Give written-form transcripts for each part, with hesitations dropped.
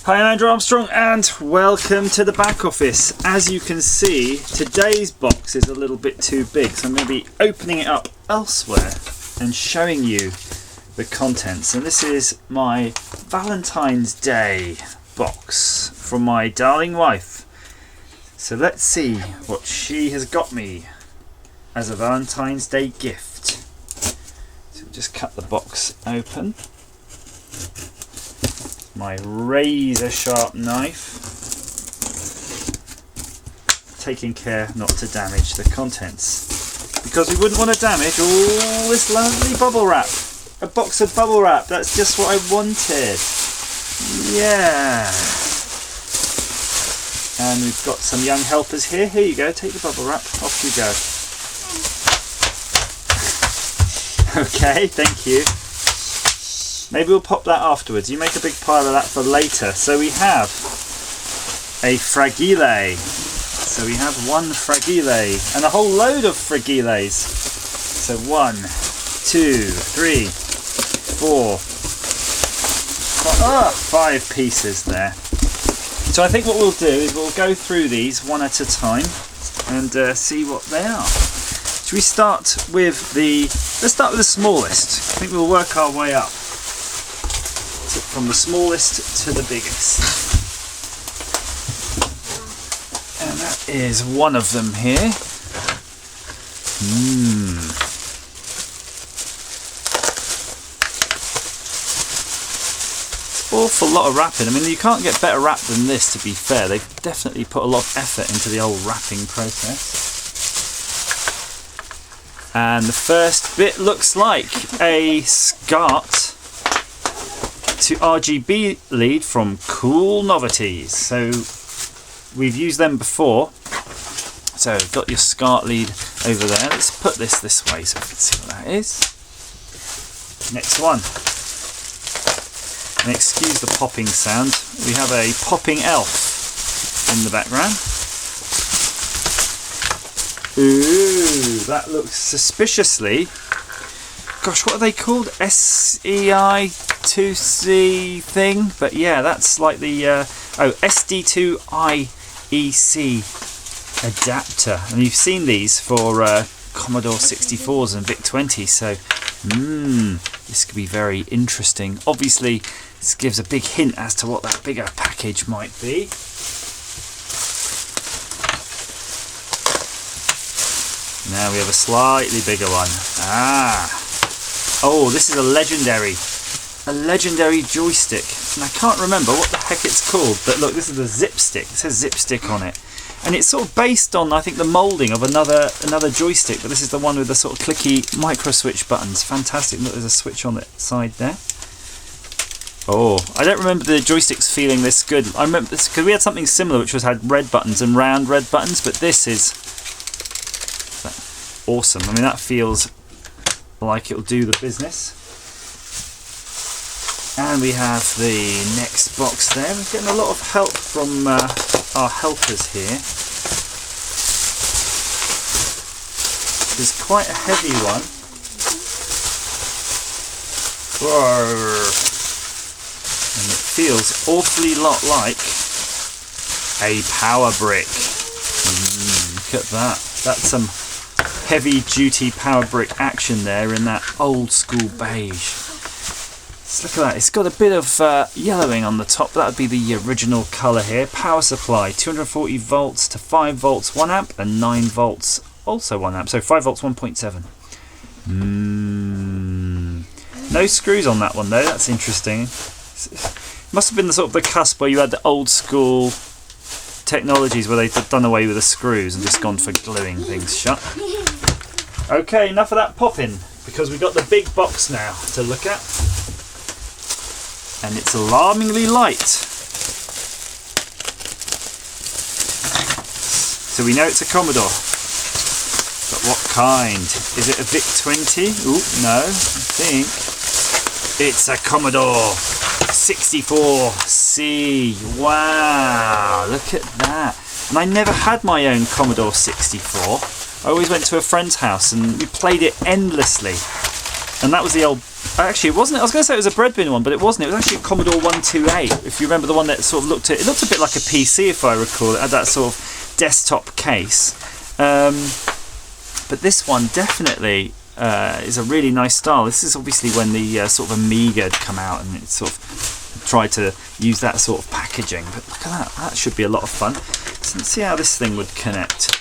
Hi, I'm Andrew Armstrong and welcome to the back office. As you can see, today's box is a little bit too big, so I'm going to be opening it up elsewhere and showing you the contents. And this is my Valentine's Day box from my darling wife. So let's see what she has got me as a Valentine's Day gift. So we'll just cut the box open. My razor sharp knife, taking care not to damage the contents, because we wouldn't want to damage all this lovely bubble wrap. A box of bubble wrap, that's just what I wanted. Yeah. And we've got some young helpers here. Here you go, take the bubble wrap, off you go. Okay, thank you. Maybe we'll pop that afterwards. You make a big pile of that for later. So we have a fragile. So we have one fragile and a whole load of fragiles. So 1, 2, 3, 4, 5 pieces there. So I think what we'll do is we'll go through these one at a time and see what they are. Should we start with let's start with the smallest. I think we'll work our way up. From the smallest to the biggest. And that is one of them here. Awful lot of wrapping. I mean, you can't get better wrap than this, to be fair. They've definitely put a lot of effort into the old wrapping process. And the first bit looks like a SCART to RGB lead from Cool Novelties. So we've used them before. So you've got your SCART lead over there. Let's put this way so we can see what that is. Next one. And excuse the popping sound. We have a popping elf in the background. Ooh, that looks suspiciously. Gosh, what are they called? SEI2C thing? But yeah, that's like the SD2IEC adapter. And you've seen these for Commodore 64s and VIC-20, so this could be very interesting. Obviously, this gives a big hint as to what that bigger package might be. Now we have a slightly bigger one. Oh, this is a legendary joystick. And I can't remember what the heck it's called, but look, this is the Zipstick. It says Zipstick on it. And it's sort of based on, I think, the moulding of another joystick, but this is the one with the sort of clicky micro switch buttons. Fantastic. Look, there's a switch on the side there. Oh, I don't remember the joysticks feeling this good. I remember this because we had something similar which had red buttons and round red buttons, but this is awesome. I mean, that feels like it'll do the business. And we have the next box there. We're getting a lot of help from our helpers here. It's quite a heavy one. Whoa. And it feels awfully lot like a power brick. Look at that. That's some heavy duty power brick action there in that old school beige. Let's look at that. It's got a bit of yellowing on the top. That would be the original colour here. Power supply 240 volts to 5 volts 1 amp and 9 volts also 1 amp. So 5 volts 1.7. No screws on that one though. That's interesting. It must have been the sort of the cusp where you had the old school technologies where they've done away with the screws and just gone for gluing things shut. Okay, enough of that popping, because we've got the big box now to look at. And it's alarmingly light. So we know it's a Commodore. But what kind? Is it a VIC-20? Ooh, no, I think it's a Commodore 64C. Wow, look at that. And I never had my own Commodore 64. I always went to a friend's house and we played it endlessly. And that was the old Actually, it wasn't. I was going to say it was a bread bin one, but it wasn't. It was actually a Commodore 128. If you remember the one that sort of looked a bit like a PC, if I recall. It had that sort of desktop case. But this one definitely is a really nice style. This is obviously when the sort of Amiga had come out, and it sort of tried to use that sort of packaging. But look at that. That should be a lot of fun. So let's see how this thing would connect.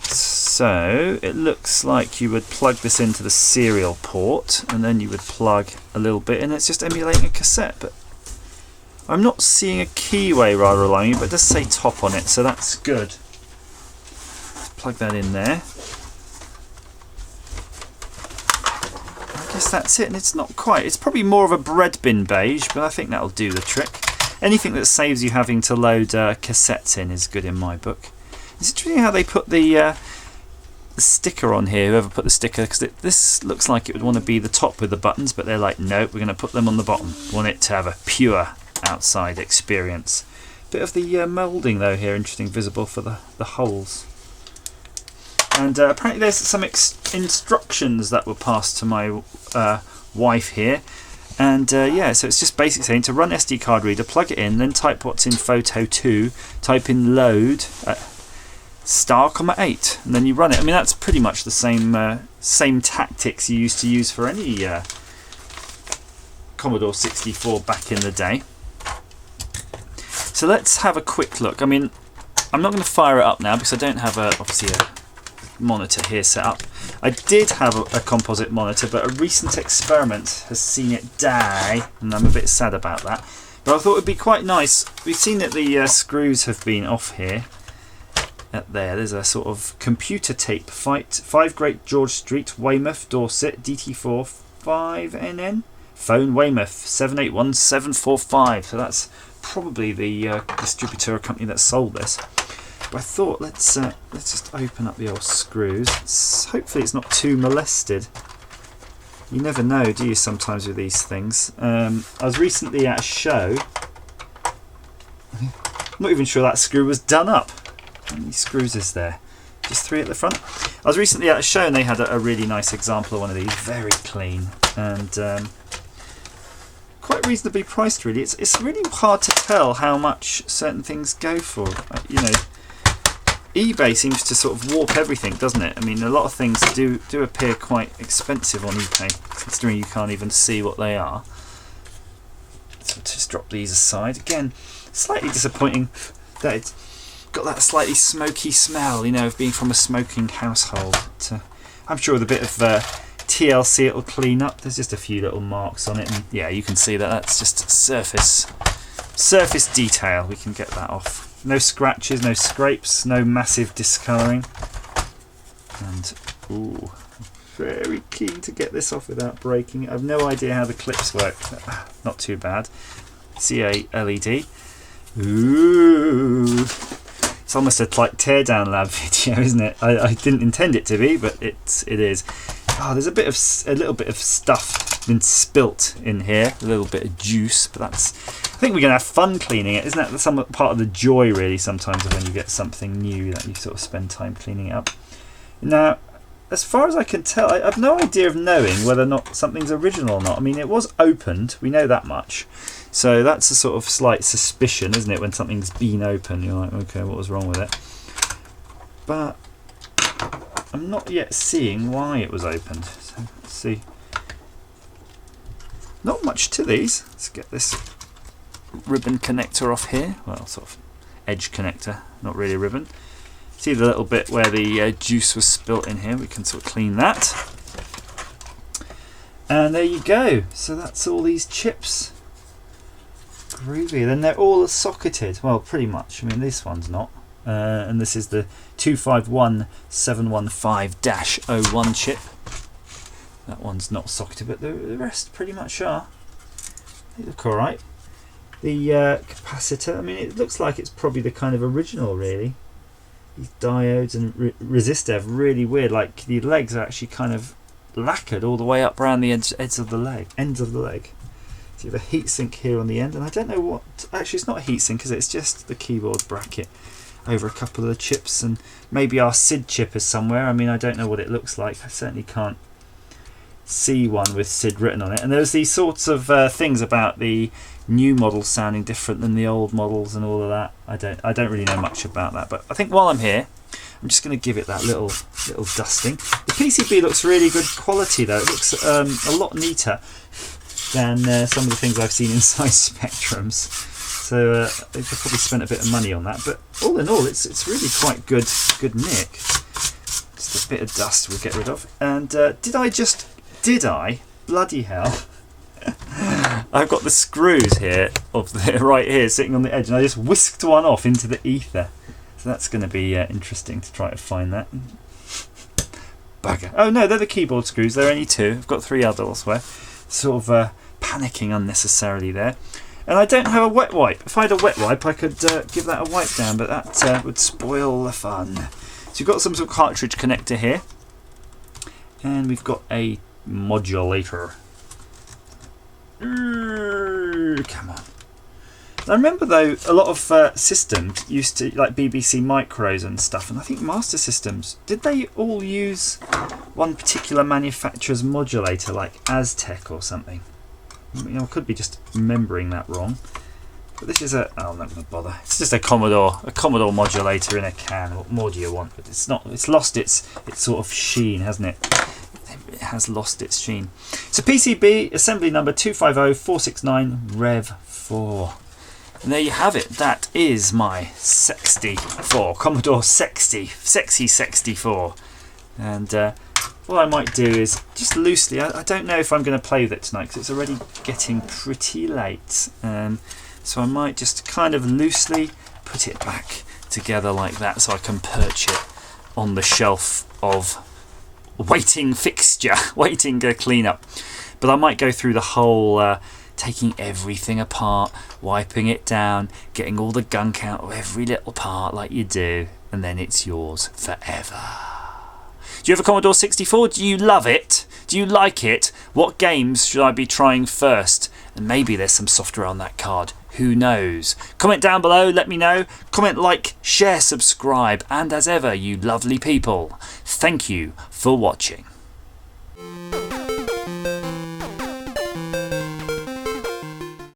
So it looks like you would plug this into the serial port, and then you would plug a little bit, and it's just emulating a cassette. But I'm not seeing a keyway rather alarming, but it does say top on it, so that's good. Let's plug that in there. I guess that's it, and it's not quite. It's probably more of a bread bin beige, but I think that'll do the trick. Anything that saves you having to load cassettes in is good in my book. It's interesting how they put the sticker on here, whoever put the sticker, because this looks like it would want to be the top with the buttons, but they're like, nope, we're going to put them on the bottom. We want it to have a pure outside experience. Bit of the moulding though here, interesting, visible for the holes. And apparently there's some instructions that were passed to my wife here. And yeah, so it's just basically saying to run SD card reader, plug it in, then type what's in photo 2, type in load, *8, and then you run it. I mean, that's pretty much the same tactics you used to use for any Commodore 64 back in the day. So let's have a quick look. I mean, I'm not going to fire it up now because I don't have obviously a monitor here set up. I did have a composite monitor, but a recent experiment has seen it die, and I'm a bit sad about that. But I thought it would be quite nice. We've seen that the screws have been off here. There's a sort of computer tape fight. 5 Great George Street, Weymouth, Dorset, DT4 5NN. Phone Weymouth 781745. So that's probably the distributor or company that sold this. But I thought let's just open up the old screws. Hopefully it's not too molested. You never know, do you? Sometimes with these things. I was recently at a show. I'm not even sure that screw was done up. How many screws is there? Just 3 at the front. I was recently at a show and they had a really nice example of one of these, very clean and quite reasonably priced. Really, it's really hard to tell how much certain things go for. You know, eBay seems to sort of warp everything, doesn't it? I mean, a lot of things do appear quite expensive on eBay, considering you can't even see what they are. So just drop these aside. Again, slightly disappointing that it's got that slightly smoky smell, you know, of being from a smoking household. I'm sure with a bit of TLC it'll clean up. There's just a few little marks on it, and yeah, you can see that that's just surface detail. We can get that off. No scratches, no scrapes, no massive discolouring. And ooh, very keen to get this off without breaking it. I've no idea how the clips work. Not too bad. CA LED. Ooh. It's almost a like Teardown Lab video, isn't it? I didn't intend it to be, but it is. Oh, there's a little bit of stuff been spilt in here, a little bit of juice, but I think we're gonna have fun cleaning it, isn't that some part of the joy really? Sometimes when you get something new, that you sort of spend time cleaning it up. Now, as far as I can tell, I have no idea of knowing whether or not something's original or not. I mean, it was opened, we know that much. So that's a sort of slight suspicion, isn't it? When something's been opened, you're like, okay, what was wrong with it? But I'm not yet seeing why it was opened. So let's see. Not much to these. Let's get this ribbon connector off here. Well, sort of edge connector, not really a ribbon. See the little bit where the juice was spilt in here. We can sort of clean that. And there you go. So that's all these chips. Groovy. Then they're all socketed. Well, pretty much. I mean, this one's not. And this is the 251715-01 chip. That one's not socketed, but the rest pretty much are. They look alright. The capacitor, I mean, it looks like it's probably the kind of original, really. These diodes and resistor have really weird, like the legs are actually kind of lacquered all the way up around the ends of the leg. So you have a heatsink here on the end, and I don't know what. Actually, it's not a heatsink, is it? It's just the keyboard bracket over a couple of the chips, and maybe our SID chip is somewhere. I mean, I don't know what it looks like. I certainly can't C1 with Sid written on it. And there's these sorts of things about the new models sounding different than the old models and all of that. I don't really know much about that, but I think while I'm here, I'm just going to give it that little dusting. The PCB looks really good quality though. It looks a lot neater than some of the things I've seen inside Spectrums. So they've probably spent a bit of money on that, but all in all, it's really quite good nick. Just a bit of dust we'll get rid of. And did I? Bloody hell! I've got the screws here right here sitting on the edge, and I just whisked one off into the ether. So that's going to be interesting to try to find that. Bugger! Oh no, they're the keyboard screws. There are only two. I've got three others elsewhere. Sort of panicking unnecessarily there. And I don't have a wet wipe. If I had a wet wipe, I could give that a wipe down, but that would spoil the fun. So you've got some sort of cartridge connector here, and we've got a modulator. Come on. I remember though, a lot of systems used to, like BBC Micros and stuff, and I think Master Systems, did they all use one particular manufacturer's modulator, like Aztec or something? I could be just remembering that wrong. But this is oh, I'm not going to bother. It's just a Commodore modulator in a can. What more do you want? But it's not. It's lost its sort of sheen, hasn't it? It has lost its sheen. So PCB assembly number 250469 Rev 4. And there you have it. That is my 64 Commodore Sexy 64. And what I might do is just loosely. I don't know if I'm going to play with it tonight because it's already getting pretty late. So I might just kind of loosely put it back together like that so I can perch it on the shelf of waiting fixture, waiting cleanup. But I might go through the whole taking everything apart, wiping it down, getting all the gunk out of every little part like you do, and then it's yours forever. Do you have a Commodore 64? Do you love it? Do you like it? What games should I be trying first? And maybe there's some software on that card. Who knows? Comment down below, let me know. Comment, like, share, subscribe, and as ever, you lovely people, thank you for watching.